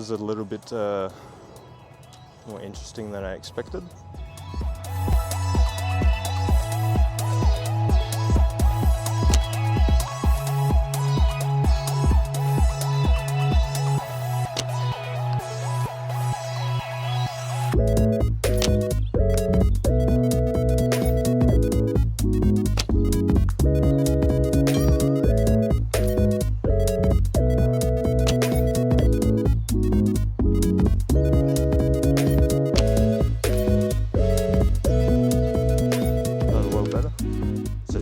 was a little bit more interesting than I expected.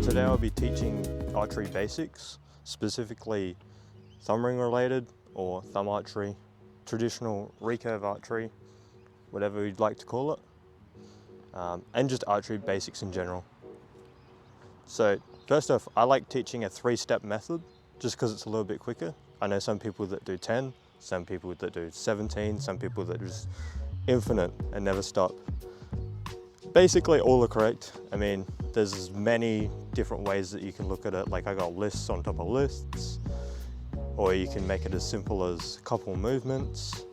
Today I'll be teaching archery basics, specifically thumb ring related or thumb archery, traditional recurve archery, whatever you'd like to call it, and just archery basics in general. So first off, I like teaching a 3-step method just because it's a little bit quicker. I know some people that do 10, some people that do 17, some people that just infinite and never stop. Basically all are correct. I mean, there's many different ways that you can look at it. Like I got lists on top of lists, or you can make it as simple as a couple movements.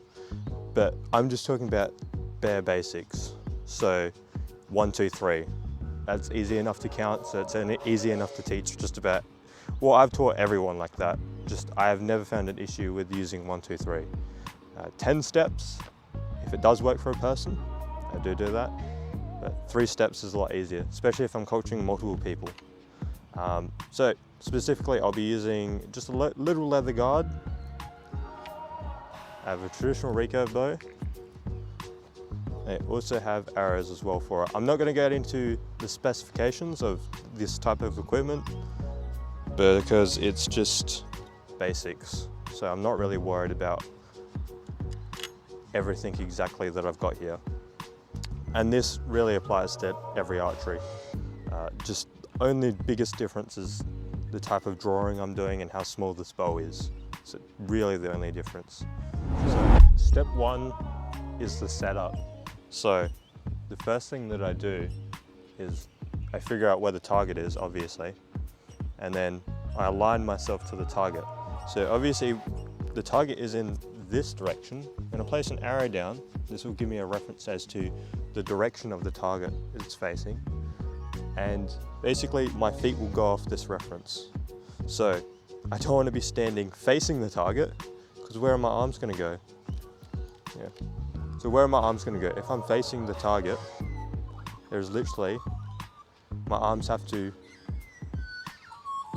But I'm just talking about bare basics. So 1, 2, 3. That's easy enough to count, so it's easy enough to teach just about. Well, I've taught everyone like that. Just I have never found an issue with using 1, 2, 3. 10 steps, if it does work for a person, I do that. But 3 steps is a lot easier, especially if I'm coaching multiple people. So specifically, I'll be using just a little leather guard. I have a traditional recurve bow. I also have arrows as well for it. I'm not going to get into the specifications of this type of equipment because it's just basics. So I'm not really worried about everything exactly that I've got here. And this really applies to every archery. Just only biggest difference is the type of drawing I'm doing and how small this bow is. So really the only difference. So step 1 is the setup. So the first thing that I do is I figure out where the target is, obviously, and then I align myself to the target. So obviously the target is in this direction. I'm going to place an arrow down. This will give me a reference as to the direction of the target it's facing. And basically my feet will go off this reference. So I don't want to be standing facing the target because where are my arms going to go? Yeah. So where are my arms going to go? If I'm facing the target, there's literally, my arms have to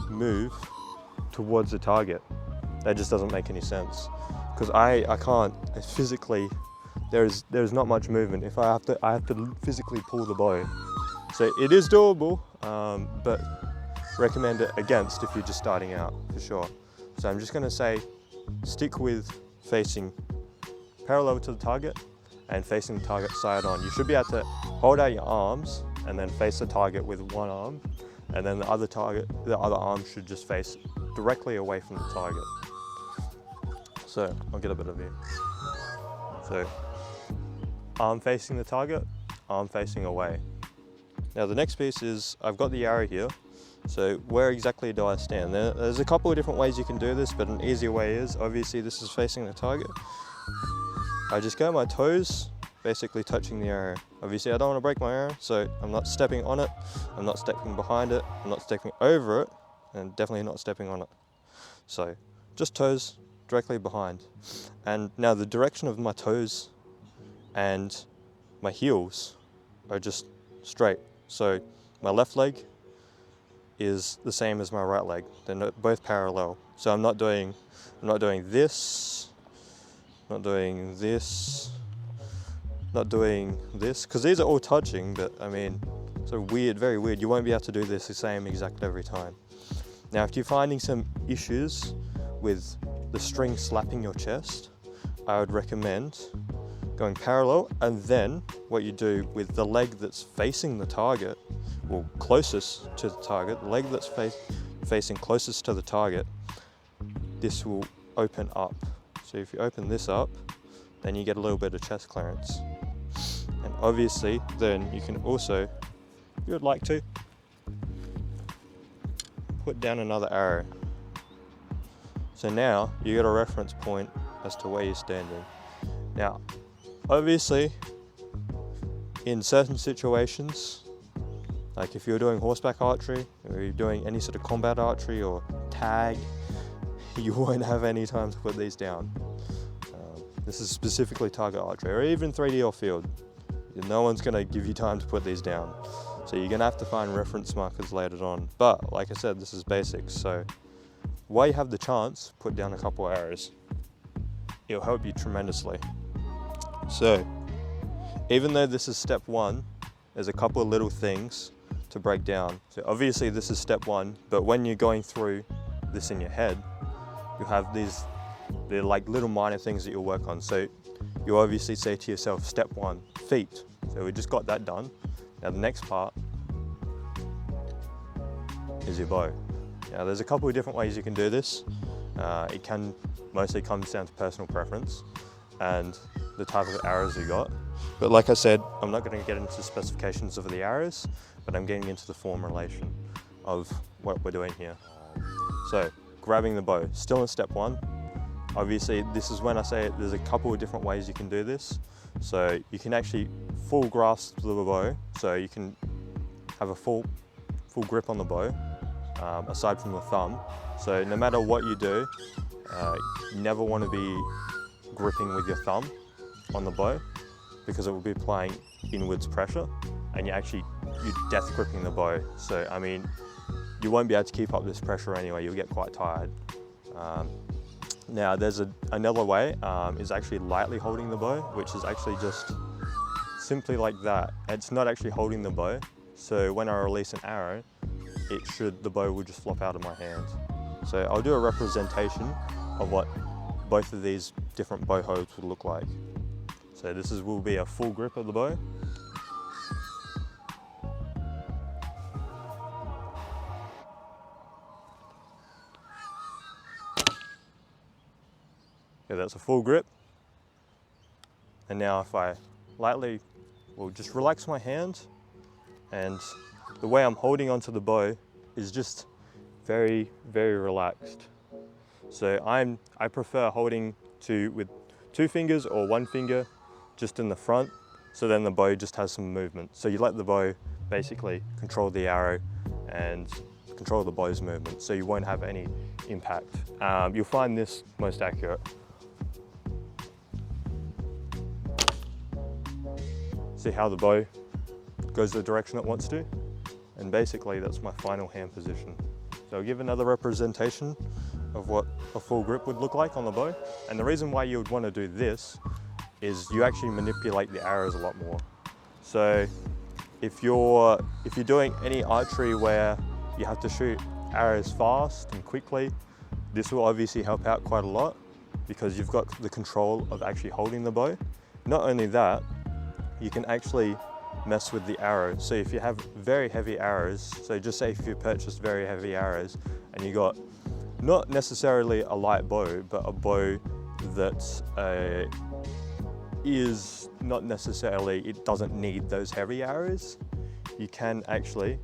move towards the target. That just doesn't make any sense. Because I can't physically, there's not much movement. If I have to physically pull the bow. So it is doable, but recommend it against if you're just starting out, for sure. So I'm just gonna say, stick with facing parallel to the target and facing the target side on. You should be able to hold out your arms and then face the target with one arm, and then the other arm should just face directly away from the target. So I'll get a bit of view. So arm facing the target, arm facing away. Now the next piece is, I've got the arrow here. So where exactly do I stand? There's a couple of different ways you can do this, but an easier way is, obviously this is facing the target. I just get my toes basically touching the arrow. Obviously I don't want to break my arrow, so I'm not stepping on it, I'm not stepping behind it, I'm not stepping over it, and definitely not stepping on it. So just toes directly behind. And now the direction of my toes and my heels are just straight. So my left leg is the same as my right leg. They're both parallel. So I'm not doing this, not doing this, not doing this, because these are all touching, but I mean, so weird, very weird. You won't be able to do this the same exact every time. Now, if you're finding some issues with the string slapping your chest, I would recommend going parallel, and then what you do with the leg that's facing the target, or closest to the target, the leg that's facing closest to the target, this will open up. So if you open this up, then you get a little bit of chest clearance. And obviously, then you can also, if you would like to, put down another arrow. So now you get a reference point as to where you're standing. Now, obviously, in certain situations, like if you're doing horseback archery, or you're doing any sort of combat archery or tag, you won't have any time to put these down. This is specifically target archery, or even 3D or field. No one's gonna give you time to put these down. So you're gonna have to find reference markers later on. But like I said, this is basics. So while you have the chance, put down a couple arrows. It'll help you tremendously. So even though this is step one, there's a couple of little things to break down. So obviously this is step one, but when you're going through this in your head, you have they're like little minor things that you'll work on. So you obviously say to yourself, step one, feet. So we just got that done. Now the next part is your bow. Now there's a couple of different ways you can do this. It mostly comes down to personal preference and the type of arrows you got. But like I said, I'm not going to get into specifications of the arrows, but I'm getting into the formulation of what we're doing here. So grabbing the bow, still in step one. Obviously, this is when I say there's a couple of different ways you can do this. So you can actually full grasp the bow, so you can have a full grip on the bow, aside from the thumb. So no matter what you do, you never want to be gripping with your thumb on the bow, because it will be applying inwards pressure, and you're death gripping the bow. So I mean, you won't be able to keep up this pressure anyway. You'll get quite tired. Now there's another way, is actually lightly holding the bow, which is actually just simply like that. It's not actually holding the bow, so when I release an arrow, the bow will just flop out of my hand. So I'll do a representation of what both of these different bow holds would look like. So this will be a full grip of the bow. Yeah, that's a full grip. And now if I lightly, just relax my hand, and the way I'm holding onto the bow is just very, very relaxed. So I prefer holding with 2 fingers or 1 finger just in the front, so then the bow just has some movement. So you let the bow basically control the arrow and control the bow's movement, so you won't have any impact. You'll find this most accurate. See how the bow goes the direction it wants to? And basically that's my final hand position. So I'll give another representation of what a full grip would look like on the bow. And the reason why you would want to do this is you actually manipulate the arrows a lot more. So if you're doing any archery where you have to shoot arrows fast and quickly, this will obviously help out quite a lot, because you've got the control of actually holding the bow. Not only that, you can actually mess with the arrow. So if you have very heavy arrows, so just say if you purchased very heavy arrows and you got not necessarily a light bow, but a bow that is not necessarily, it doesn't need those heavy arrows, you can actually,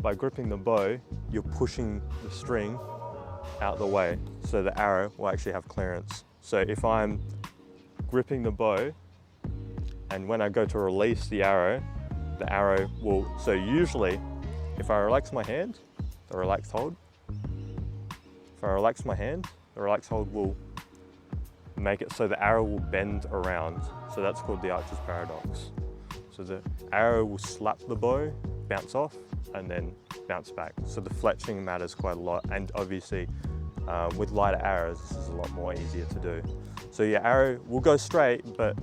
by gripping the bow, you're pushing the string out the way, so the arrow will actually have clearance. So if I'm gripping the bow, and when I go to release the arrow will, so usually if I relax my hand, the relaxed hold, if I relax my hand, the relaxed hold will make it so the arrow will bend around. So that's called the archer's paradox. So the arrow will slap the bow, bounce off, and then bounce back. So the fletching matters quite a lot, and obviously with lighter arrows, this is a lot more easier to do. So your arrow will go straight, but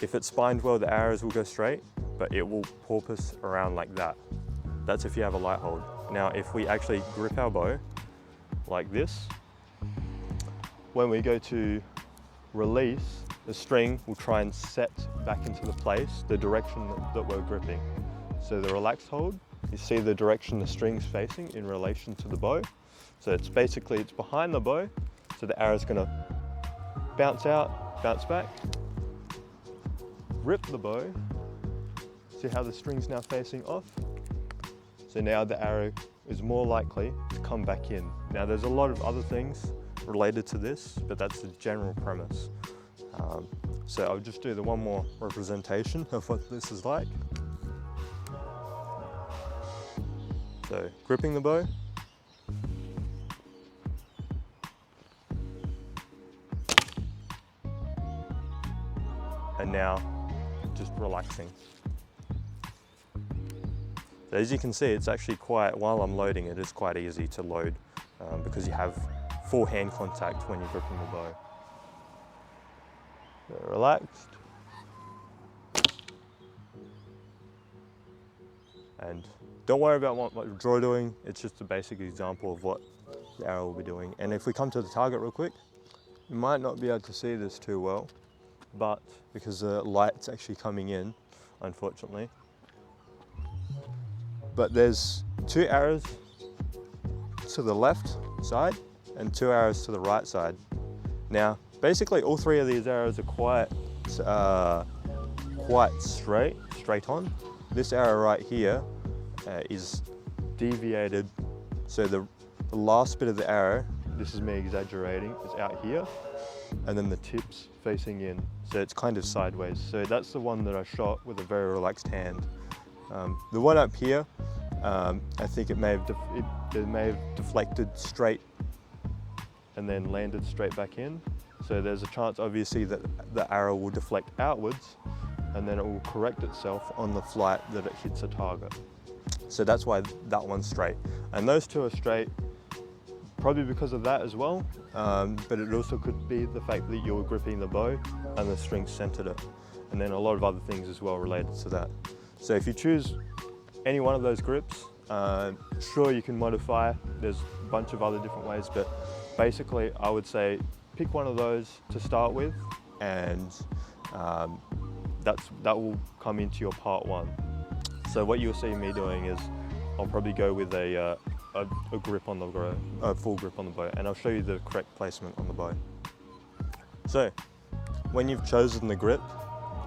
if it's spined well, the arrows will go straight, but it will porpoise around like that. That's if you have a light hold. Now, if we actually grip our bow like this, when we go to release, the string will try and set back into the place, the direction that we're gripping. So the relaxed hold, you see the direction the string's facing in relation to the bow. So it's behind the bow, so the arrow's gonna bounce out, bounce back, grip the bow. See how the string's now facing off? So now the arrow is more likely to come back in. Now there's a lot of other things related to this, but that's the general premise. So I'll just do the one more representation of what this is like. So gripping the bow, and now just relaxing. So as you can see, it's actually quite, while I'm loading it, it's quite easy to load because you have full hand contact when you're gripping the bow. So relaxed. And don't worry about what you're draw doing, it's just a basic example of what the arrow will be doing. And if we come to the target real quick, you might not be able to see this too well, but because the light's actually coming in, unfortunately. But there's 2 arrows to the left side and 2 arrows to the right side. Now, basically all 3 of these arrows are quite straight on. This arrow right here is deviated, so the last bit of the arrow, this is me exaggerating, is out here, and then the tip's facing in, so it's kind of sideways. So that's the one that I shot with a very relaxed hand. The one up here, I think it may have deflected straight and then landed straight back in. So there's a chance, obviously, that the arrow will deflect outwards and then it will correct itself on the flight that it hits a target. So that's why that one's straight. And those 2 are straight, probably because of that as well, but it also could be the fact that you were gripping the bow and the string centered it. And then a lot of other things as well related to that. So if you choose any one of those grips, sure, you can modify. There's a bunch of other different ways, but basically I would say pick one of those to start with, and that will come into your part 1. So what you'll see me doing is I'll probably go with a grip on the bow, a full grip on the bow, and I'll show you the correct placement on the bow. So when you've chosen the grip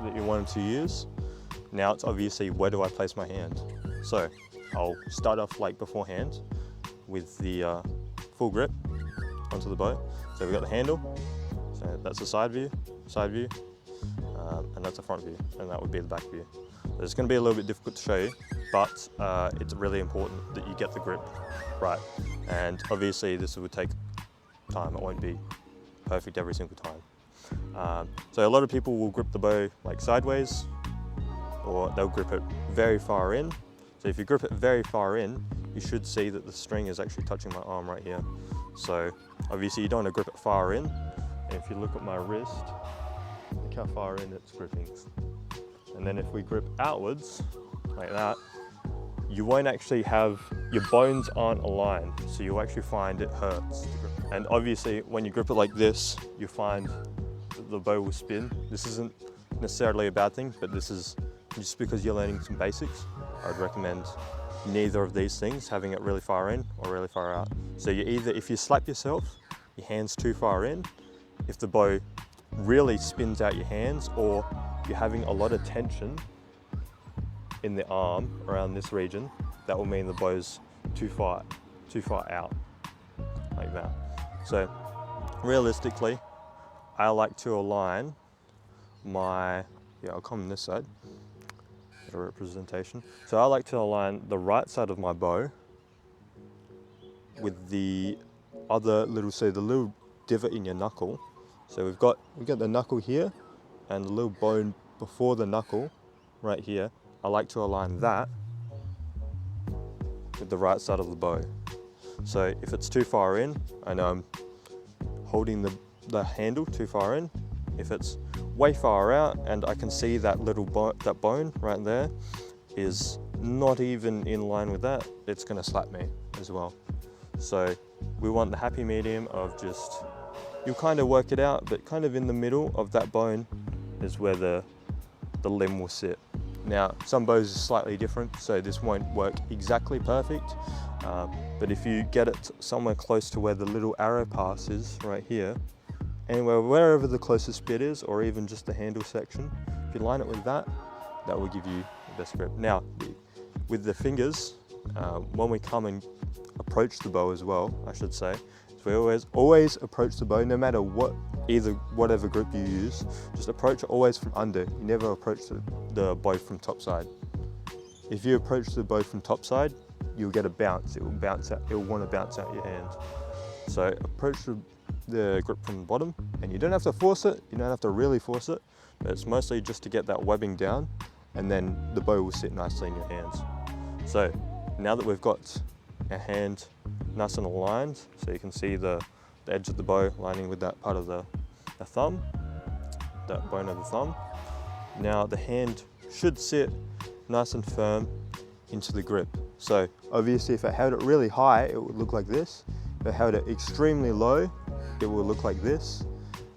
that you wanted to use, now it's obviously where do I place my hand. So I'll start off like beforehand with the full grip onto the bow. So we've got the handle, so that's the side view, and that's the front view, and that would be the back view. So it's going to be a little bit difficult to show you, but it's really important that you get the grip right. And obviously this would take time, it won't be perfect every single time. So a lot of people will grip the bow like sideways, or they'll grip it very far in. So if you grip it very far in, you should see that the string is actually touching my arm right here. So obviously you don't want to grip it far in. And if you look at my wrist, look how far in it's gripping. And then if we grip outwards, like that, you won't actually have, your bones aren't aligned. So you'll actually find it hurts to grip. And obviously when you grip it like this, you find that the bow will spin. This isn't necessarily a bad thing, but this is just because you're learning some basics. I'd recommend neither of these things, having it really far in or really far out. So you either, if you slap yourself, your hand's too far in, if the bow really spins out your hands, or you're having a lot of tension in the arm around this region, that will mean the bow's too far out, like that. So realistically, I like to align my, I'll come on this side, get a representation. So I like to align the right side of my bow with the other little, so the little divot in your knuckle. So we've got the knuckle here and the little bone before the knuckle right here. I like to align that with the right side of the bow. So if it's too far in, I know I'm holding the handle too far in. If it's way far out and I can see that little that bone right there is not even in line with that, it's going to slap me as well. So we want the happy medium of just, you'll kind of work it out, but kind of in the middle of that bone is where the limb will sit. Now, some bows are slightly different, so this won't work exactly perfect, but if you get it somewhere close to where the little arrow pass is, right here, anywhere, wherever the closest bit is, or even just the handle section, if you line it with that, that will give you the best grip. Now, with the fingers, when we come and approach the bow as well, I should say, so we always approach the bow, no matter whatever grip you use, just approach it always from under. You never approach the bow from top side. If you approach the bow from top side, you'll get a bounce. It will bounce out. It will want to bounce out your hand. So approach the grip from the bottom, and you don't have to force it. You don't have to really force it, but it's mostly just to get that webbing down, and then the bow will sit nicely in your hands. So now that we've got our hand nice and aligned, so you can see the edge of the bow lining with that part of the thumb, that bone of the thumb. Now the hand should sit nice and firm into the grip. So obviously if I held it really high, it would look like this. If I held it extremely low, it will look like this.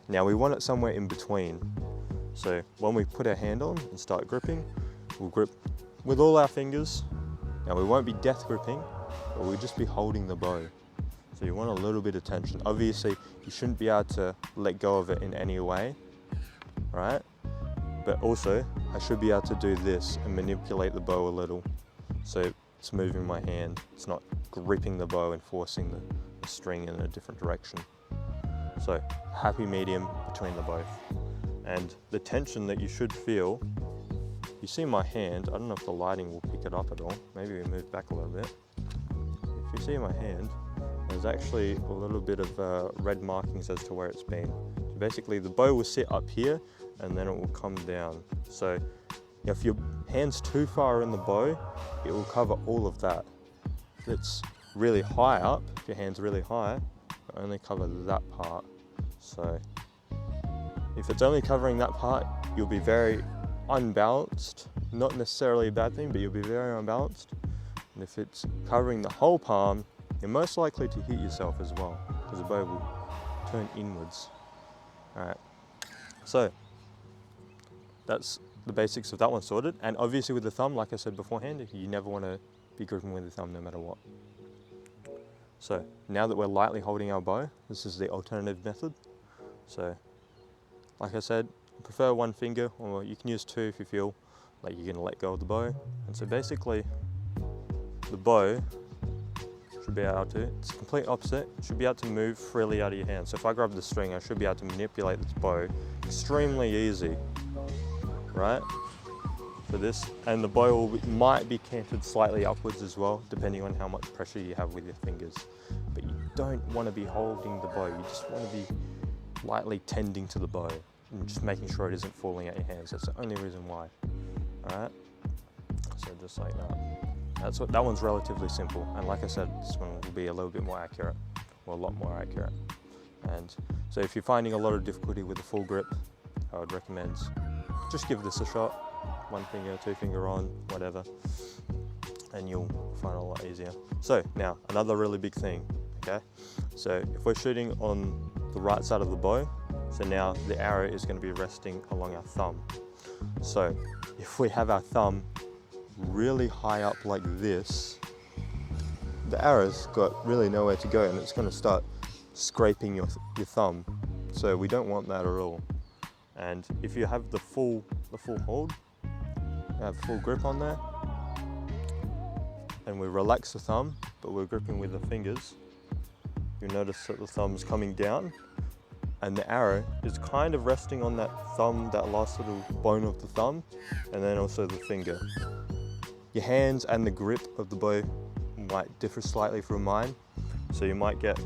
Now we want it somewhere in between. So when we put our hand on and start gripping, we'll grip with all our fingers. Now we won't be death gripping, but we'll just be holding the bow. So you want a little bit of tension. Obviously, you shouldn't be able to let go of it in any way, right? But also, I should be able to do this and manipulate the bow a little. So it's moving my hand. It's not gripping the bow and forcing the string in a different direction. So happy medium between the both. And the tension that you should feel, you see my hand, I don't know if the lighting will pick it up at all. Maybe we move back a little bit. If you see my hand, there's actually a little bit of red markings as to where it's been. So basically the bow will sit up here and then it will come down. So if your hand's too far in the bow, it will cover all of that. If it's really high up, if your hand's really high, it will only cover that part. So if it's only covering that part, you'll be very unbalanced. Not necessarily a bad thing, but you'll be very unbalanced. And if it's covering the whole palm, you're most likely to hit yourself as well, because the bow will turn inwards. All right, so that's the basics of that one sorted. And obviously with the thumb, like I said beforehand, you never want to be gripping with the thumb no matter what. So now that we're lightly holding our bow, this is the alternative method. So like I said, I prefer one finger, or you can use two if you feel like you're going to let go of the bow. And so basically the bow should be able to, it's the complete opposite, it should be able to move freely out of your hand. So if I grab the string, I should be able to manipulate this bow extremely easy, right? For this, and the bow might be canted slightly upwards as well, depending on how much pressure you have with your fingers. But you don't want to be holding the bow, you just want to be lightly tending to the bow and just making sure it isn't falling out your hands. That's the only reason why. Alright? So just like that. That one's relatively simple, and like I said, this one will be a little bit more accurate, or a lot more accurate. And so if you're finding a lot of difficulty with the full grip, I would recommend just give this a shot. One finger, two finger on, whatever, and you'll find it a lot easier. So now, another really big thing, okay? So if we're shooting on the right side of the bow, so now the arrow is going to be resting along our thumb. So if we have our thumb really high up like this, the arrow's got really nowhere to go and it's going to start scraping your thumb. So we don't want that at all. And if you have the full hold, have full grip on there, and we relax the thumb, but we're gripping with the fingers, you'll notice that the thumb's coming down and the arrow is kind of resting on that thumb, that last little bone of the thumb, and then also the finger. Your hands and the grip of the bow might differ slightly from mine, so you might get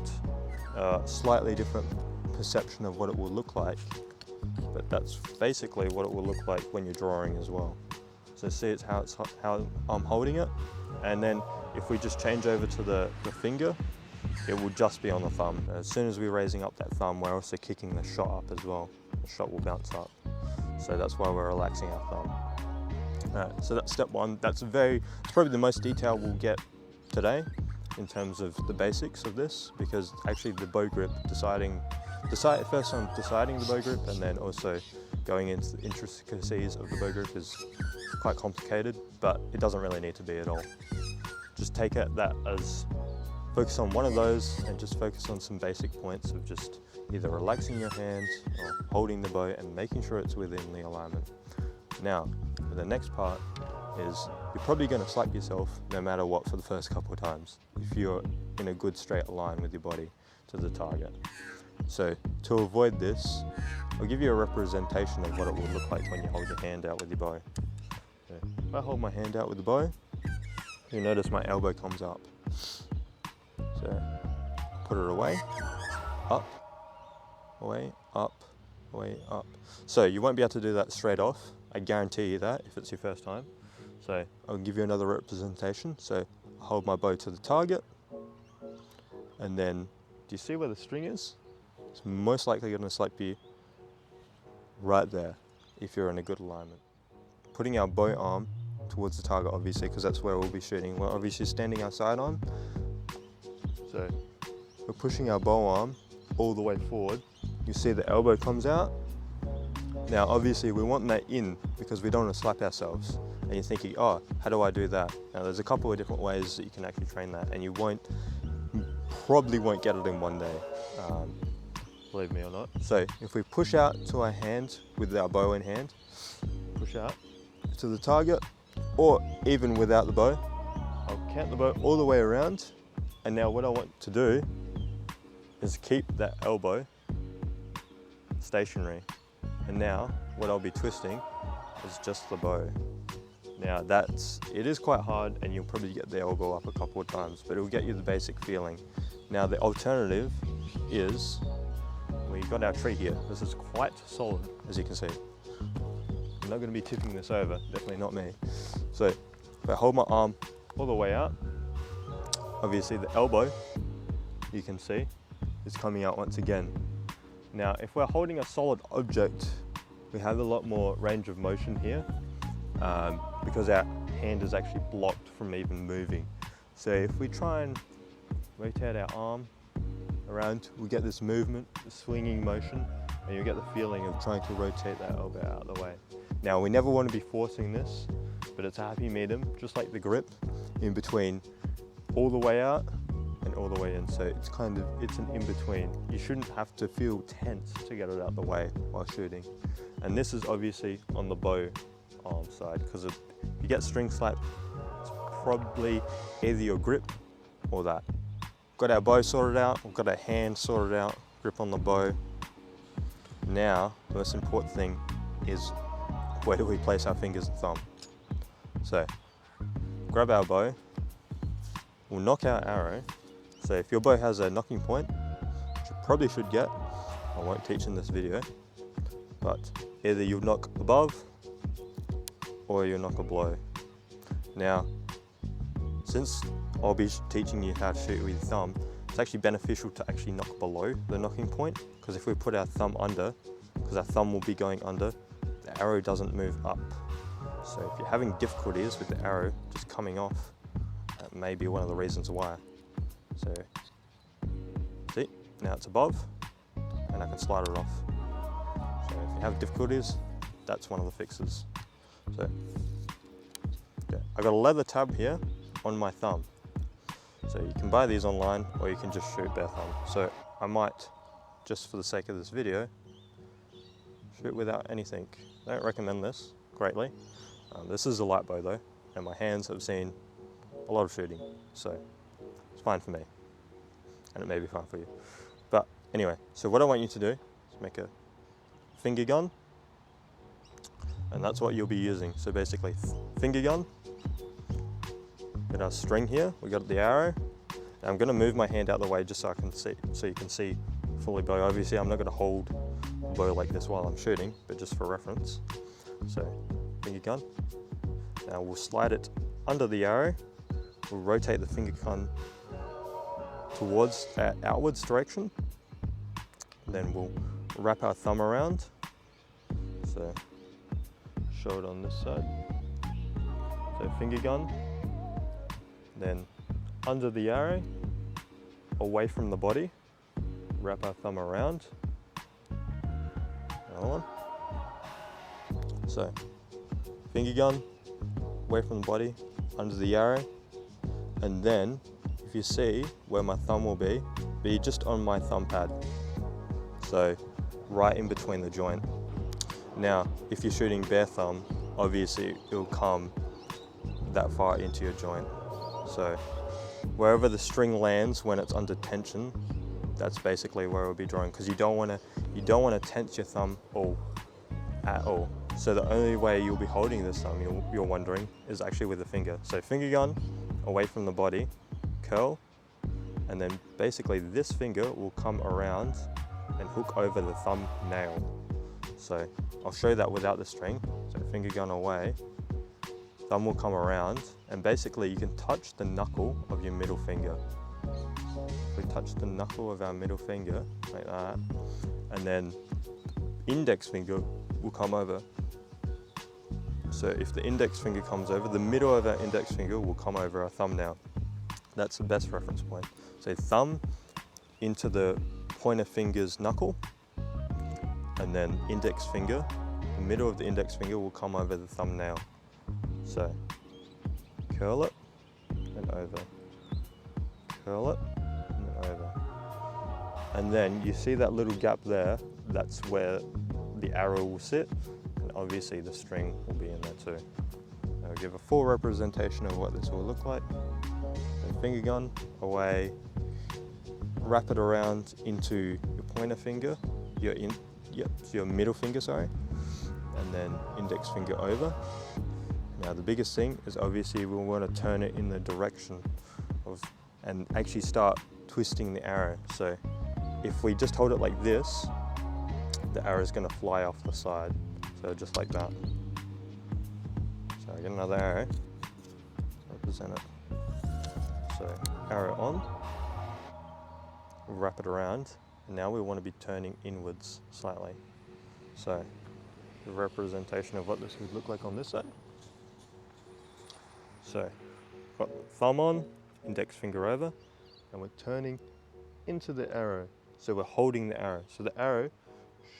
a slightly different perception of what it will look like, but that's basically what it will look like when you're drawing as well. So see it's how I'm holding it, and then if we just change over to the finger, it will just be on the thumb. As soon as we're raising up that thumb, we're also kicking the shot up as well. The shot will bounce up. So that's why we're relaxing our thumb. Alright, so that's step one. It's probably the most detail we'll get today in terms of the basics of this, because actually the bow grip, first on deciding the bow grip and then also going into the intricacies of the bow grip is quite complicated, but it doesn't really need to be at all. Just take it that as focus on one of those and just focus on some basic points of just either relaxing your hand or holding the bow and making sure it's within the alignment. Now, the next part is you're probably going to slap yourself no matter what for the first couple of times if you're in a good straight line with your body. to the target. So to avoid this, I'll give you a representation of what it will look like when you hold your hand out with your bow. So if I hold my hand out with the bow, you'll notice my elbow comes up. So put it away, up, away, up, away, up. So you won't be able to do that straight off. I guarantee you that if it's your first time. So I'll give you another representation. So I hold my bow to the target, and then, do you see where the string is? It's most likely going to be right there if you're in a good alignment. Putting our bow arm towards the target, obviously, because that's where we'll be shooting. We're obviously standing our side on. So we're pushing our bow arm all the way forward. You see the elbow comes out. Now obviously we want that in because we don't want to slap ourselves. And you're thinking, oh, how do I do that? Now there's a couple of different ways that you can actually train that, and you probably won't get it in one day, believe me or not. So if we push out to our hand with our bow in hand, push out to the target, or even without the bow, I'll count the bow all the way around. And now what I want to do is keep that elbow stationary. And now what I'll be twisting is just the bow. Now it is quite hard, and you'll probably get the elbow up a couple of times, but it'll get you the basic feeling. Now the alternative is, we've got our tree here. This is quite solid, as you can see. I'm not going to be tipping this over, definitely not me. So if I hold my arm all the way out, obviously the elbow, you can see, is coming out once again. Now if we're holding a solid object, we have a lot more range of motion here, because our hand is actually blocked from even moving. So if we try and rotate our arm around, we get this movement, the swinging motion, and you get the feeling of trying to rotate that elbow out of the way. Now we never want to be forcing this, but it's a happy medium, just like the grip, in between all the way out and all the way in. So it's an in-between. You shouldn't have to feel tense to get it out the way while shooting. And this is obviously on the bow arm side, because if you get string slap, it's probably either your grip or that. Got our bow sorted out, we've got our hand sorted out, grip on the bow. Now, the most important thing is, where do we place our fingers and thumb? So, grab our bow, we'll knock our arrow. So if your bow has a knocking point, which you probably should get, I won't teach in this video, but either you'll knock above or you'll knock a below. Now, since I'll be teaching you how to shoot with your thumb, it's actually beneficial to actually knock below the knocking point, because if we put our thumb under, because our thumb will be going under, the arrow doesn't move up. So if you're having difficulties with the arrow just coming off, that may be one of the reasons why. So, see, now it's above, and I can slide it off. So if you have difficulties, that's one of the fixes. So, yeah, I got a leather tab here on my thumb. So you can buy these online, or you can just shoot bare thumb. So I might, just for the sake of this video, shoot without anything. I don't recommend this greatly. This is a light bow though, and my hands have seen a lot of shooting, so it's fine for me, and it may be fine for you. But anyway, so what I want you to do is make a finger gun, and that's what you'll be using. So basically, finger gun, got our string here, we got the arrow, and I'm going to move my hand out of the way just so I can see, so you can see fully bow. Obviously I'm not going to hold a bow like this while I'm shooting, but just for reference. So finger gun, now we'll slide it under the arrow, we'll rotate the finger gun towards our outwards direction, then we'll wrap our thumb around, so show it on this side. So finger gun, then under the arrow, away from the body, wrap our thumb around. Hold on. So finger gun, away from the body, under the arrow, and then if you see where my thumb will be just on my thumb pad. So right in between the joint. Now, if you're shooting bare thumb, obviously it'll come that far into your joint. So wherever the string lands when it's under tension, that's basically where we'll be drawing, because you don't want to tense your thumb at all. So the only way you'll be holding this thumb, you're wondering, is actually with the finger. So finger gun away from the body, curl, and then basically this finger will come around and hook over the thumbnail. So I'll show that without the string. So finger gun away, thumb will come around, and basically you can touch the knuckle of your middle finger. We touch the knuckle of our middle finger like that, and then index finger will come over. So if the index finger comes over, the middle of our index finger will come over our thumbnail. That's the best reference point. So thumb into the pointer finger's knuckle, and then index finger, the middle of the index finger will come over the thumbnail. So curl it and over, curl it and then over. And then you see that little gap there, that's where the arrow will sit, and obviously the string will be in there too. I'll give a full representation of what this will look like. So finger gun away, wrap it around into your pointer finger, your middle finger, sorry, and then index finger over. Now the biggest thing is obviously we'll want to turn it in the direction of, and actually start twisting the arrow. So if we just hold it like this, the arrow is going to fly off the side. So just like that. So I get another arrow, represent it. So arrow on, wrap it around, and now we want to be turning inwards slightly. So the representation of what this would look like on this side. So got thumb on, index finger over, and we're turning into the arrow. So we're holding the arrow. So the arrow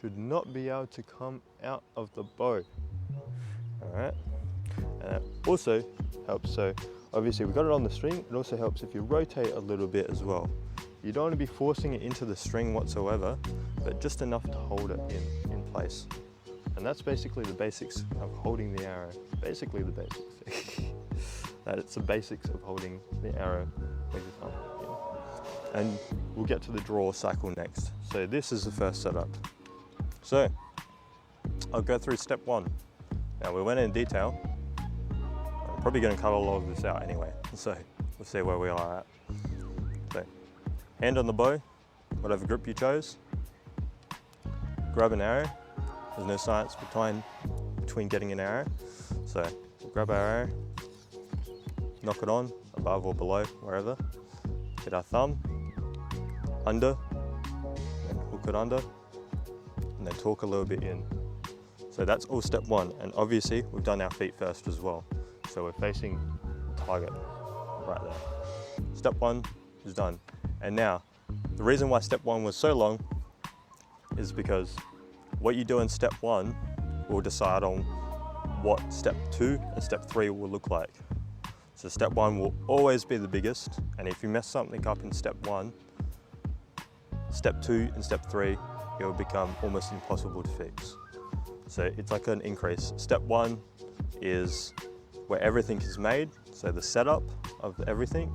should not be able to come out of the bow. All right, and that also helps. So obviously we got it on the string. It also helps if you rotate a little bit as well. You don't want to be forcing it into the string whatsoever, but just enough to hold it in place. And that's basically the basics of holding the arrow. Basically the basics. That's the basics of holding the arrow with your thumb. Yeah. And we'll get to the draw cycle next. So this is the first setup. So I'll go through step one. Now we went in detail. I'm probably going to cut a lot of this out anyway. So we'll see where we are at. So hand on the bow, whatever grip you chose. Grab an arrow. There's no science between getting an arrow. So we'll grab our arrow, knock it on, above or below, wherever. Get our thumb, under, and hook it under, and then torque a little bit in. So that's all step one. And obviously we've done our feet first as well. So we're facing the target right there. Step one is done. And now, the reason why step one was so long is because what you do in step one will decide on what step two and step three will look like. So step one will always be the biggest, and if you mess something up in step one, step two and step three, it will become almost impossible to fix. So it's like an increase. Step one is where everything is made, so the setup of everything,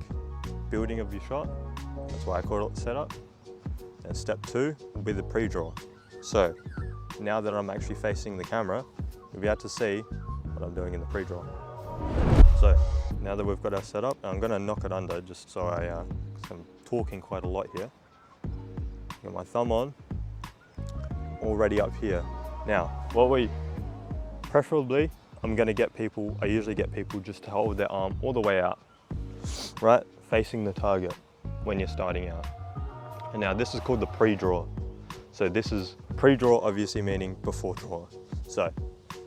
building of your shot, that's why I call it setup. And step two will be the pre-draw. So now that I'm actually facing the camera, you'll be able to see what I'm doing in the pre-draw. So now that we've got our setup, I'm going to knock it under just so I'm talking quite a lot here. Got my thumb on, already up here. Now, preferably, I'm going to get people, I usually get people just to hold their arm all the way out, right, facing the target when you're starting out. And now this is called the pre-draw. So this is pre-draw, obviously meaning before draw. So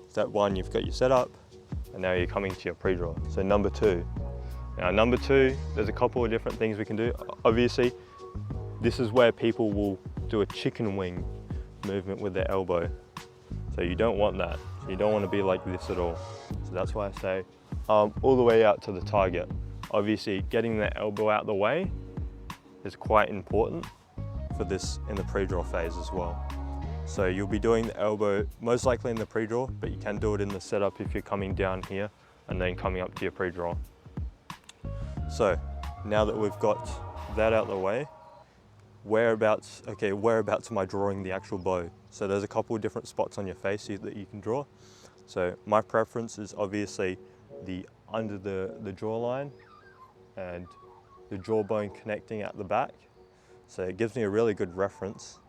step one, you've got your setup, and now you're coming to your pre-draw. So number two. Now number two, there's a couple of different things we can do. Obviously, this is where people will do a chicken wing movement with their elbow. So you don't want that. You don't want to be like this at all. So that's why I say all the way out to the target. Obviously, getting the elbow out the way is quite important for this in the pre-draw phase as well. So you'll be doing the elbow most likely in the pre-draw, but you can do it in the setup if you're coming down here and then coming up to your pre-draw. So now that we've got that out the way, whereabouts am I drawing the actual bow? So there's a couple of different spots on your face that you can draw. So my preference is obviously under the jawline and the jawbone connecting at the back. So it gives me a really good reference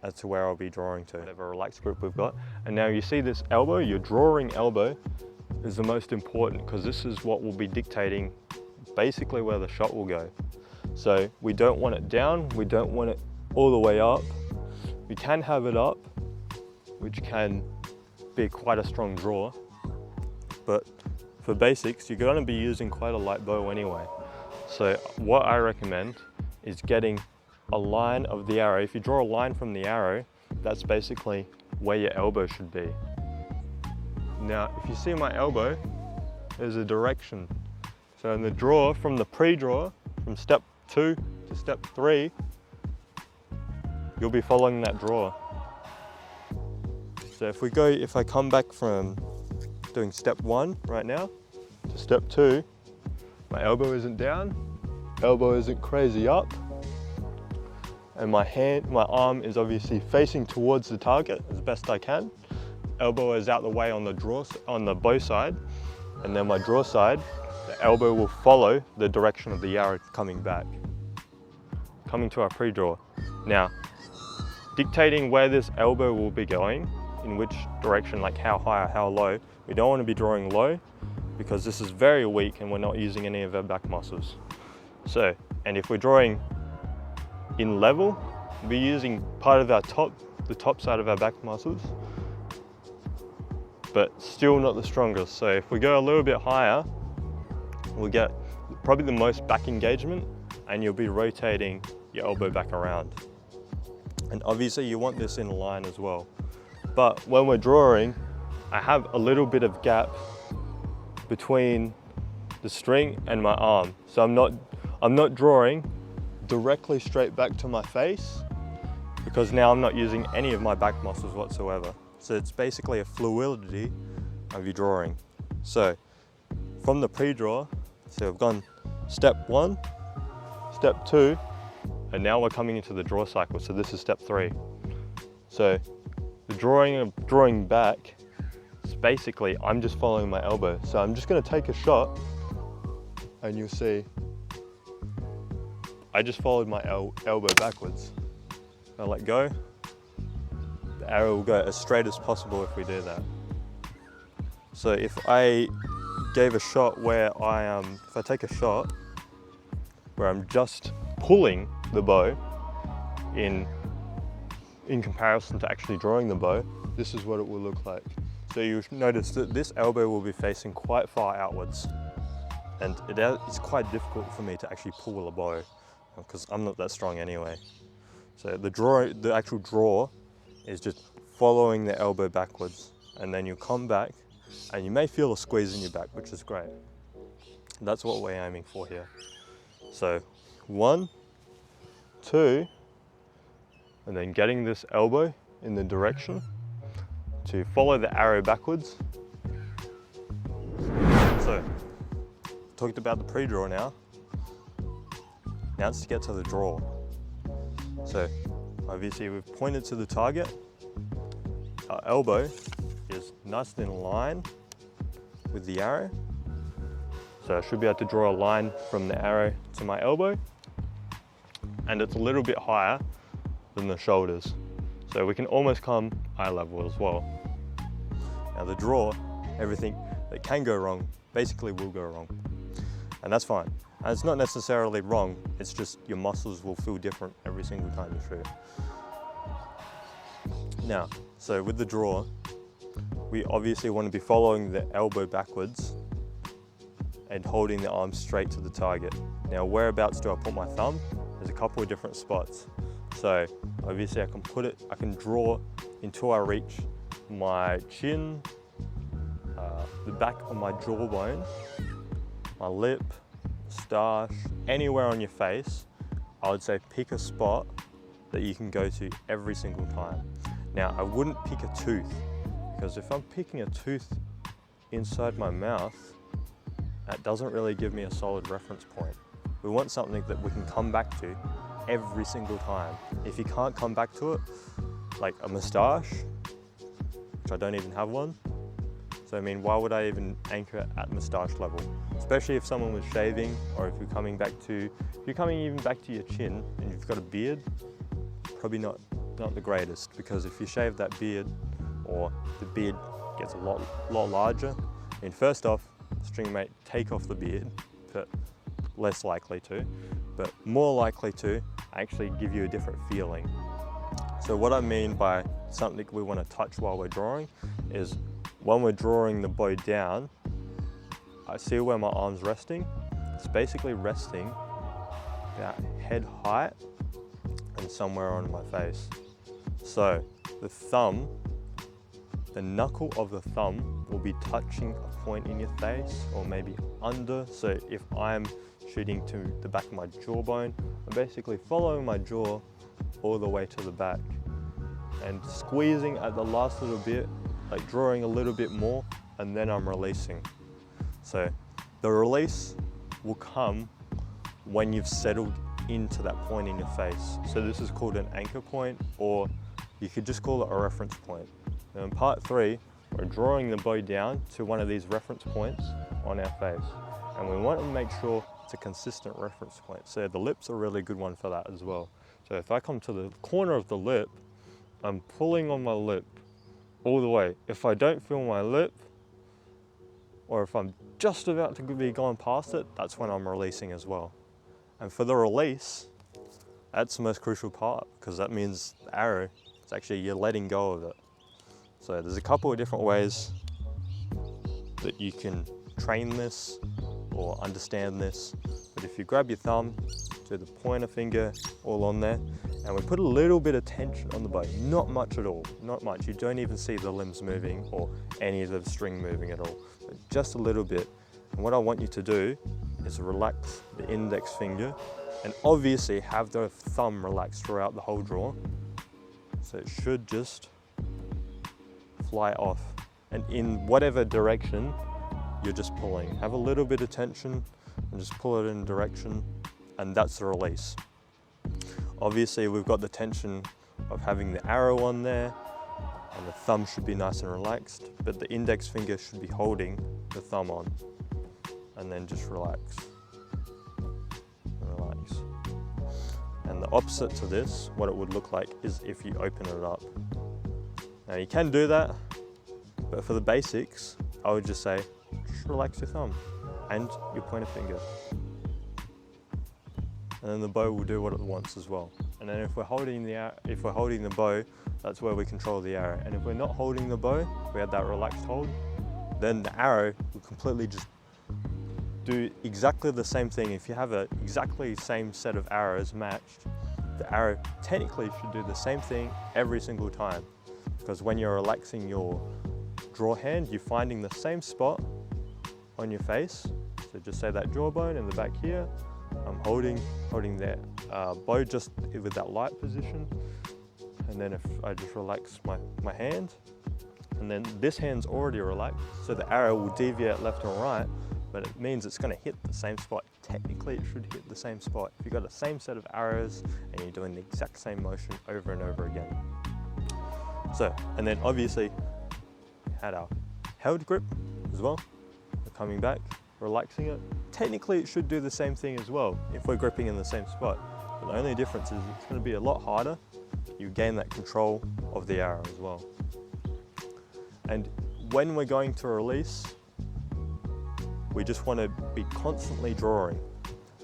as to where I'll be drawing to, whatever relaxed grip we've got. And now you see this elbow, your drawing elbow is the most important, because this is what will be dictating basically where the shot will go. So we don't want it down, we don't want it all the way up. We can have it up, which can be quite a strong draw, but for basics, you're gonna be using quite a light bow anyway. So what I recommend is getting a line of the arrow. If you draw a line from the arrow, that's basically where your elbow should be. Now, if you see my elbow, there's a direction. So in the draw, from the pre-draw, from step 2 to step 3, you'll be following that draw. So if I come back from doing step 1 right now to step 2, my elbow isn't down, elbow isn't crazy up, and my arm is obviously facing towards the target as best I can. Elbow is out the way on the bow side, and then my draw side, the elbow will follow the direction of the arrow coming back. Coming to our pre-draw. Now, dictating where this elbow will be going, in which direction, like how high or how low, we don't want to be drawing low, because this is very weak and we're not using any of our back muscles. So, and if we're drawing in level, we'll be using part of the top side of our back muscles, but still not the strongest. So if we go a little bit higher, we'll get probably the most back engagement, and you'll be rotating your elbow back around. And obviously you want this in line as well. But when we're drawing, I have a little bit of gap between the string and my arm. So I'm not drawing directly straight back to my face, because now I'm not using any of my back muscles whatsoever. So it's basically a fluidity of your drawing. So from the pre-draw, so I've gone step 1, step 2, and now we're coming into the draw cycle. So this is step 3. So the drawing back, it's basically, I'm just following my elbow. So I'm just gonna take a shot, and you'll see, I just followed my elbow backwards. I let go, the arrow will go as straight as possible if we do that. So if I gave a shot where if I take a shot where I'm just pulling the bow in comparison to actually drawing the bow, this is what it will look like. So you'll notice that this elbow will be facing quite far outwards, and it's quite difficult for me to actually pull a bow, because I'm not that strong anyway. So the actual draw is just following the elbow backwards, and then you come back and you may feel a squeeze in your back, which is great. That's what we're aiming for here. So 1, 2, and then getting this elbow in the direction to follow the arrow backwards. So talked about the pre-draw now. Now it's to get to the draw. So obviously we've pointed to the target. Our elbow is nice and in line with the arrow. So I should be able to draw a line from the arrow to my elbow, and it's a little bit higher than the shoulders. So we can almost come eye level as well. Now the draw, everything that can go wrong, basically will go wrong. And that's fine. And it's not necessarily wrong, it's just your muscles will feel different every single time you shoot. Now, so with the draw, we obviously want to be following the elbow backwards and holding the arm straight to the target. Now, whereabouts do I put my thumb? There's a couple of different spots. So obviously I can draw until I reach my chin, the back of my jawbone, my lip, moustache, anywhere on your face. I would say pick a spot that you can go to every single time. Now, I wouldn't pick a tooth, because if I'm picking a tooth inside my mouth, that doesn't really give me a solid reference point. We want something that we can come back to every single time. If you can't come back to it, like a moustache, which I don't even have one. So I mean, why would I even anchor it at moustache level? Especially if someone was shaving, or if you're coming even back to your chin and you've got a beard, probably not the greatest, because if you shave that beard, or the beard gets a lot larger, I mean, first off, the string may take off the beard, but less likely to, but more likely to actually give you a different feeling. So what I mean by something we want to touch while we're drawing is when we're drawing the bow down, I see where my arm's resting. It's basically resting about head height and somewhere on my face. So the thumb, the knuckle of the thumb will be touching a point in your face, or maybe under. So if I'm shooting to the back of my jawbone, I'm basically following my jaw all the way to the back and squeezing at the last little bit, like drawing a little bit more, and then I'm releasing. So the release will come when you've settled into that point in your face. So this is called an anchor point, or you could just call it a reference point. Now in part 3, we're drawing the bow down to one of these reference points on our face. And we want to make sure it's a consistent reference point. So the lip's a really good one for that as well. So if I come to the corner of the lip, I'm pulling on my lip all the way. If I don't feel my lip, or if I'm just about to be going past it, that's when I'm releasing as well. And for the release, that's the most crucial part, because that means the arrow, it's actually you're letting go of it. So there's a couple of different ways that you can train this or understand this. But if you grab your thumb, do the pointer finger all on there, and we put a little bit of tension on the bow, not much at all, not much. You don't even see the limbs moving or any of the string moving at all, but just a little bit. And what I want you to do is relax the index finger, and obviously have the thumb relaxed throughout the whole draw. So it should just fly off, and in whatever direction you're just pulling. Have a little bit of tension and just pull it in direction, and that's the release. Obviously we've got the tension of having the arrow on there, and the thumb should be nice and relaxed, but the index finger should be holding the thumb on, and then just relax. Relax. And the opposite to this, what it would look like, is if you open it up. Now you can do that, but for the basics, I would just say, just relax your thumb and your pointer finger. And then the bow will do what it wants as well. And then if we're holding the bow, that's where we control the arrow. And if we're not holding the bow, we have that relaxed hold, then the arrow will completely just do exactly the same thing. If you have a exactly same set of arrows matched, the arrow technically should do the same thing every single time. Because when you're relaxing your draw hand, you're finding the same spot on your face. So just say that jawbone in the back here. I'm holding that bow just with that light position. And then if I just relax my hand, and then this hand's already relaxed, so the arrow will deviate left and right, but it means it's going to hit the same spot. Technically it should hit the same spot. If you've got the same set of arrows and you're doing the exact same motion over and over again. So, and then obviously we had our held grip as well. We're coming back, relaxing it. Technically it should do the same thing as well if we're gripping in the same spot. But the only difference is it's going to be a lot harder. You gain that control of the arrow as well. And when we're going to release, we just want to be constantly drawing.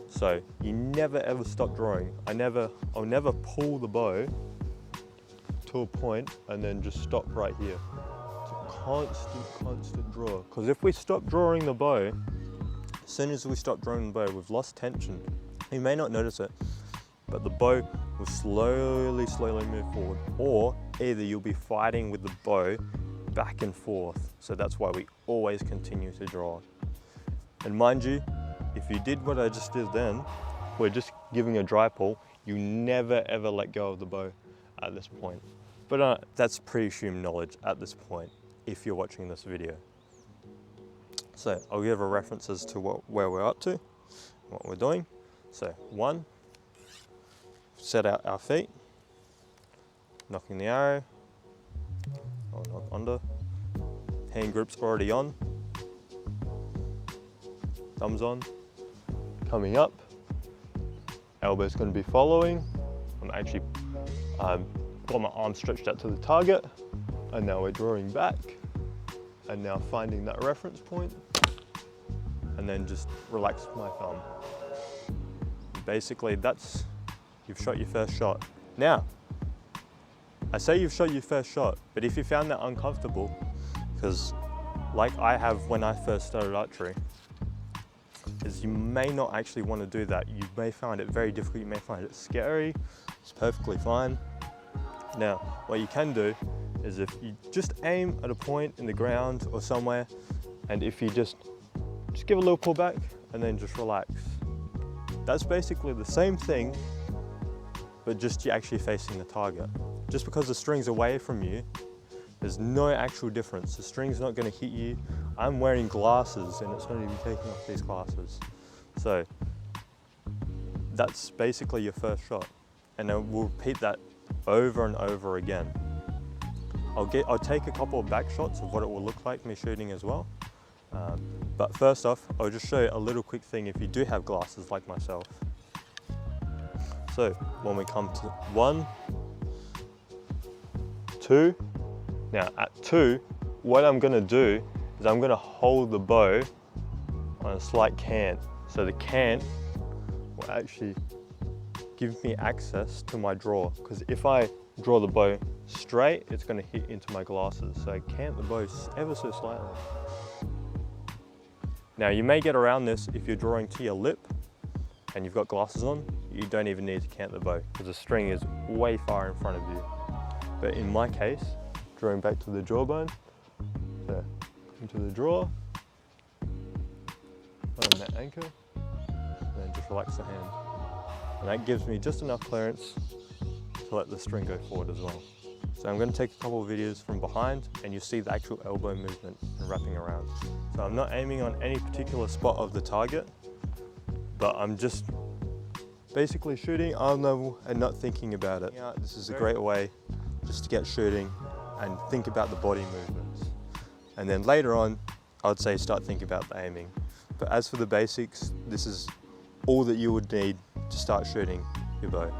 So you never ever stop drawing. I'll never pull the bow to a point and then just stop right here. It's a constant draw. Because if we stop drawing the bow, as soon as we stop drawing the bow, we've lost tension. You may not notice it, but the bow will slowly move forward. Or either you'll be fighting with the bow back and forth. So that's why we always continue to draw. And mind you, if you did what I just did then, we're just giving a dry pull, you never ever let go of the bow at this point. But that's pre-assumed knowledge at this point, if you're watching this video. So I'll give a references to where we're up to, what we're doing. So 1, set out our feet, knocking the arrow, or knock under, hand grip's already on, thumbs on, coming up, elbow's going to be following. I'm actually got my arm stretched out to the target, and now we're drawing back, and now finding that reference point, and then just relax my thumb. Basically, you've shot your first shot. Now, I say you've shot your first shot, but if you found that uncomfortable, because like I have when I first started archery, is you may not actually want to do that. You may find it very difficult, you may find it scary, it's perfectly fine. Now, what you can do is if you just aim at a point in the ground or somewhere, and if you just give a little pull back and then just relax. That's basically the same thing, but just you're actually facing the target. Just because the string's away from you, there's no actual difference. The string's not going to hit you. I'm wearing glasses and it's not even taking off these glasses. So that's basically your first shot. And then we'll repeat that over and over again. I'll take a couple of back shots of what it will look like me shooting as well. But first off, I'll just show you a little quick thing if you do have glasses like myself. So when we come to 1, 2, now at 2, what I'm gonna do is I'm gonna hold the bow on a slight cant. So the cant will actually give me access to my draw, because if I draw the bow straight, it's gonna hit into my glasses. So I cant the bow ever so slightly. Now you may get around this if you're drawing to your lip and you've got glasses on, you don't even need to cant the bow because the string is way far in front of you. But in my case, drawing back to the jawbone, so into the draw, find that anchor, and then just relax the hand. And that gives me just enough clearance to let the string go forward as well. So I'm going to take a couple of videos from behind and you see the actual elbow movement and wrapping around. So I'm not aiming on any particular spot of the target, but I'm just basically shooting arm level and not thinking about it. This is a great way just to get shooting and think about the body movements. And then later on, I would say start thinking about the aiming. But as for the basics, this is all that you would need to start shooting your bow.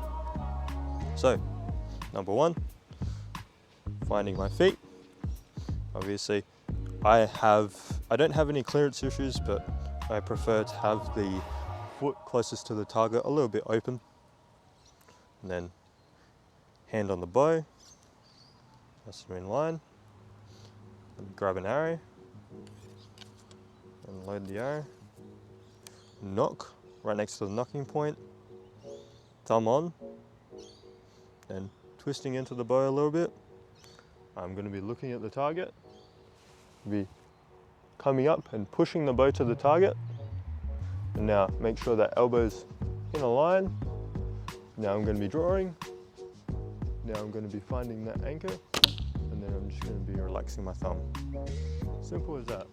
So, number 1, finding my feet. Obviously, I don't have any clearance issues, but I prefer to have the foot closest to the target a little bit open. And then hand on the bow, press them in line, and grab an arrow, and load the arrow, knock right next to the knocking point, thumb on, and twisting into the bow a little bit. I'm going to be looking at the target, be coming up and pushing the bow to the target. And now make sure that elbow's in a line. Now I'm going to be drawing. Now I'm going to be finding that anchor. And then I'm just going to be relaxing my thumb. Simple as that.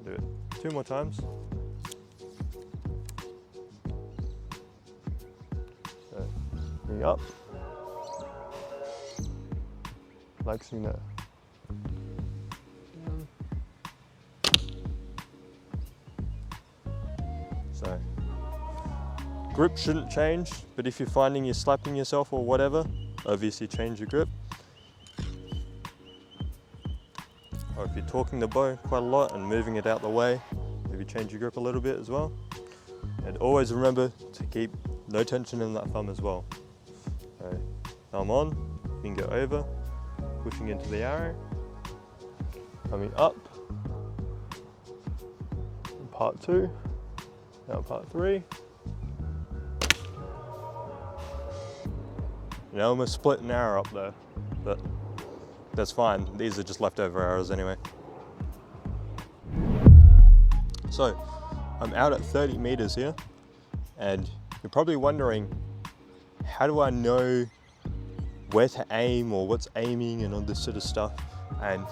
Do it 2 more times. So, bring up. Relaxing that. So, grip shouldn't change, but if you're finding you're slapping yourself or whatever, obviously change your grip. Or if you're torquing the bow quite a lot and moving it out the way, maybe change your grip a little bit as well. And always remember to keep no tension in that thumb as well. So, thumb on, finger over, pushing into the arrow, coming up, part 2, now part 3. You know, almost split an arrow up there, but that's fine. These are just leftover arrows anyway. So, I'm out at 30 meters here, and you're probably wondering, how do I know where to aim or what's aiming and all this sort of stuff? And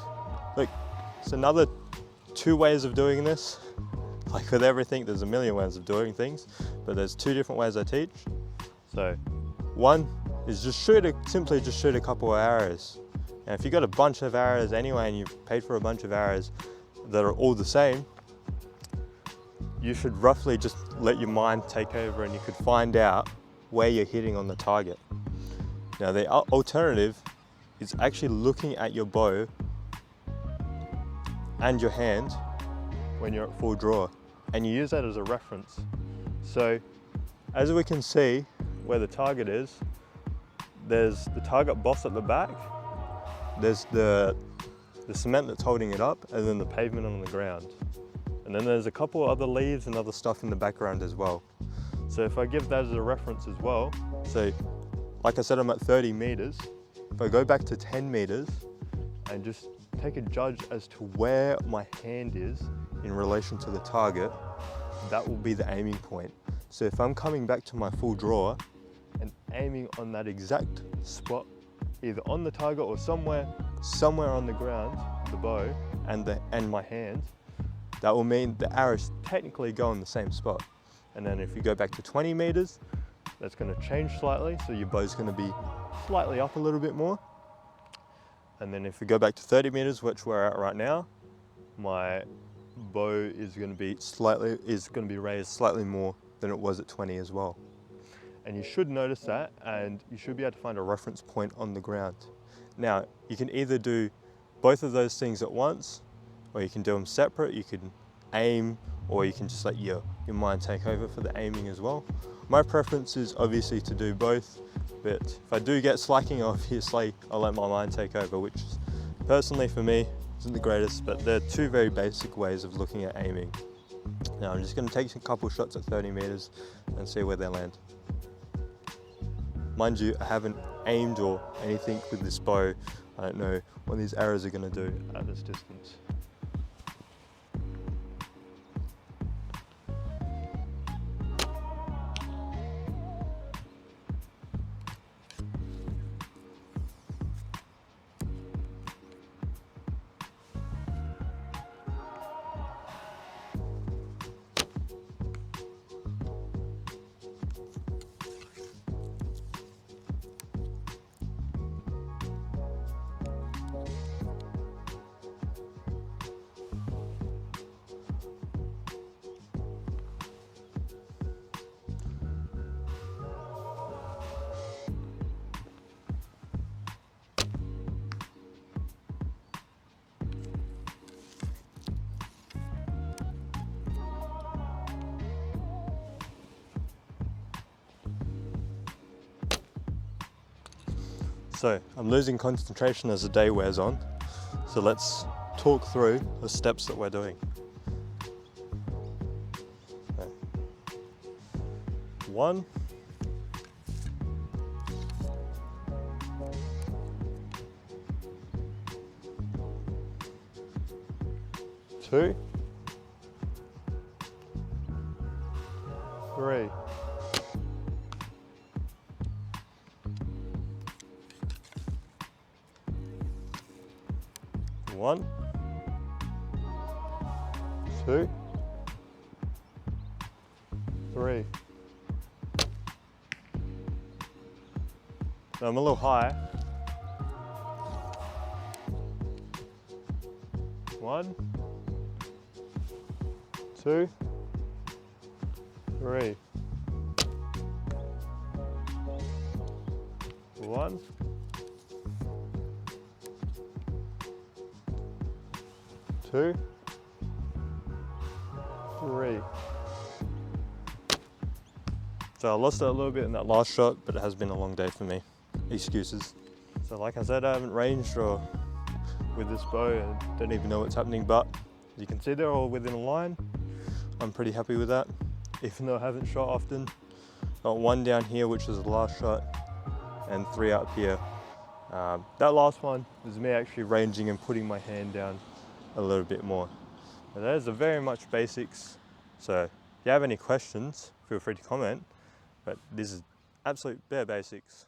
look, it's another 2 ways of doing this. Like with everything, there's a million ways of doing things, but there's 2 different ways I teach. So One is simply just shoot a couple of arrows. Now if you've got a bunch of arrows anyway and you've paid for a bunch of arrows that are all the same, you should roughly just let your mind take over and you could find out where you're hitting on the target. Now the alternative is actually looking at your bow and your hand when you're at full draw, and you use that as a reference. So as we can see where the target is, there's the target boss at the back, there's the cement that's holding it up, and then the pavement on the ground. And then there's a couple other leaves and other stuff in the background as well. So if I give that as a reference as well, so like I said, I'm at 30 meters. If I go back to 10 meters and just take a judge as to where my hand is in relation to the target, that will be the aiming point. So if I'm coming back to my full draw and aiming on that exact spot, either on the target or somewhere on the ground, the bow and my hand, that will mean the arrows technically go in the same spot. And then if you go back to 20 meters, that's going to change slightly, so your bow's going to be slightly up a little bit more. And then if we go back to 30 meters, which we're at right now, my bow is going to be raised slightly more than it was at 20 as well. And you should notice that, and you should be able to find a reference point on the ground. Now, you can either do both of those things at once, or you can do them separate. You can aim, or you can just let your mind take over for the aiming as well. My preference is obviously to do both, but if I do get slacking, obviously I'll let my mind take over, which personally for me isn't the greatest, but they're two very basic ways of looking at aiming. Now I'm just going to take a couple shots at 30 meters and see where they land. Mind you, I haven't aimed or anything with this bow. I don't know what these arrows are going to do at this distance. So I'm losing concentration as the day wears on. So let's talk through the steps that we're doing. Okay. 1, 2, 3. 1, 2, 3. So I'm a little high. 1, 2, 3. 1, 2, 3. So I lost it a little bit in that last shot, but it has been a long day for me. Excuses. So like I said, I haven't ranged or with this bow and don't even know what's happening, but as you can see they're all within a line. I'm pretty happy with that, even though I haven't shot often. Got 1 down here, which was the last shot, and 3 up here. That last one was me actually ranging and putting my hand down a little bit more. Now, those are very much basics, so if you have any questions, feel free to comment, but this is absolute bare basics.